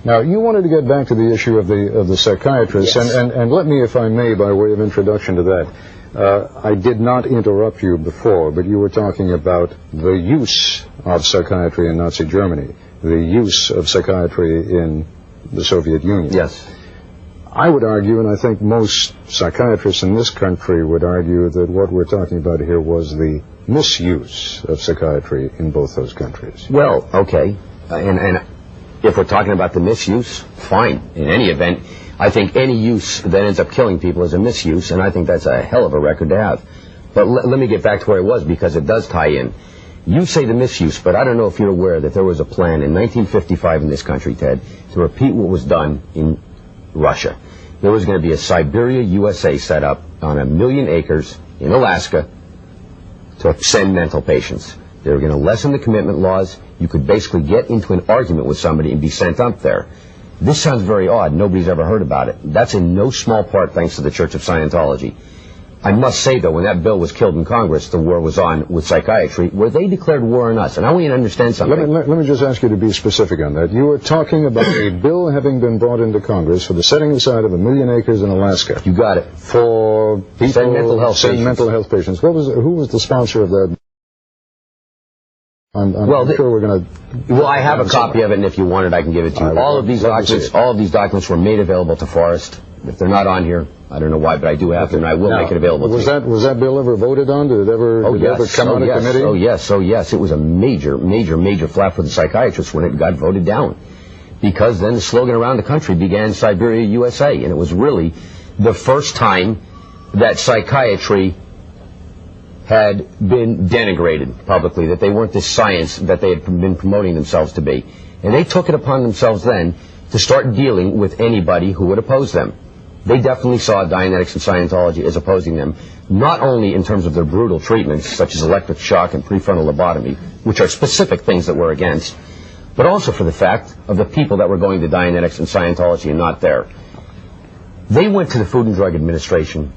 Now, you wanted to get back to the issue of the psychiatrists, yes. and let me, if I may, by way of introduction to that, I did not interrupt you before, but you were talking about the use of psychiatry in Nazi Germany, the use of psychiatry in the Soviet Union. Yes. I would argue, and I think most psychiatrists in this country would argue, that what we're talking about here was the misuse of psychiatry in both those countries. Well, okay, and if we're talking about the misuse, fine. In any event, I think any use that ends up killing people is a misuse, and I think that's a hell of a record to have. But let me get back to where I was, because it does tie in. You say the misuse, but I don't know if you're aware that there was a plan in 1955 in this country, Ted, to repeat what was done in Russia. There was going to be a Siberia, USA set up on 1 million acres in Alaska to send mental patients. They were going to lessen the commitment laws. You could basically get into an argument with somebody and be sent up there. This sounds very odd. Nobody's ever heard about it. That's in no small part thanks to the Church of Scientology. I must say, though, when that bill was killed in Congress, the war was on with psychiatry, where they declared war on us. And I want you to understand something. Let me just ask you to be specific on that. You were talking about a bill having been brought into Congress for the setting aside of 1 million acres in Alaska. You got it. For people... Send mental health patients. Who was the sponsor of that? I'm sure we're going to... Well, I have a copy of it, and if you want it, I can give it to you. All of these documents were made available to Forrest. If they're not on here, I don't know why, but I do have them, and I will make it available to you. Was that bill ever voted on? Did it ever come out of committee? Oh, yes. It was a major flap for the psychiatrists when it got voted down. Because then the slogan around the country began Siberia, USA, and it was really the first time that psychiatry had been denigrated publicly, that they weren't the science that they had been promoting themselves to be. And they took it upon themselves then to start dealing with anybody who would oppose them. They definitely saw Dianetics and Scientology as opposing them, not only in terms of their brutal treatments, such as electric shock and prefrontal lobotomy, which are specific things that we're against, but also for the fact of the people that were going to Dianetics and Scientology and not there. They went to the Food and Drug Administration.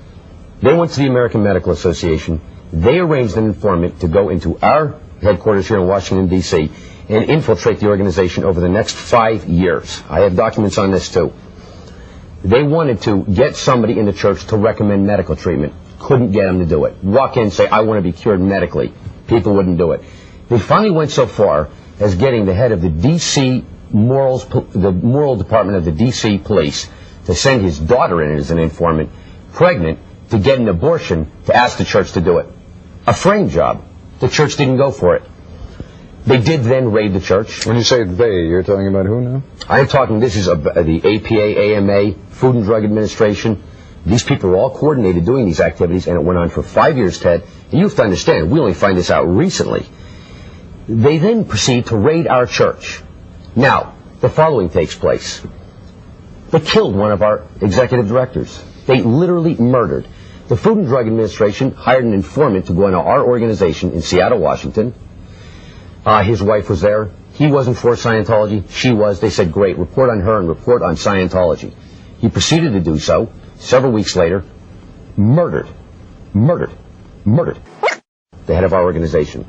They went to the American Medical Association. They arranged an informant to go into our headquarters here in Washington, D.C., and infiltrate the organization over the next 5 years. I have documents on this, too. They wanted to get somebody in the church to recommend medical treatment. Couldn't get them to do it. Walk in and say, I want to be cured medically. People wouldn't do it. They finally went so far as getting the head of the D.C. the moral department of the D.C. police to send his daughter in as an informant, pregnant, to get an abortion, to ask the church to do it. A frame job. The church didn't go for it. They did then raid the church. When you say they, you're talking about who now? I am talking, this is the APA, AMA, Food and Drug Administration. These people were all coordinated doing these activities, and it went on for 5 years, Ted. And you have to understand, we only find this out recently. They then proceed to raid our church. Now, the following takes place. They killed one of our executive directors. They literally murdered. The Food and Drug Administration hired an informant to go into our organization in Seattle, Washington. His wife was there. He wasn't for Scientology. She was. They said, great, report on her and report on Scientology. He proceeded to do so. Several weeks later, murdered the head of our organization.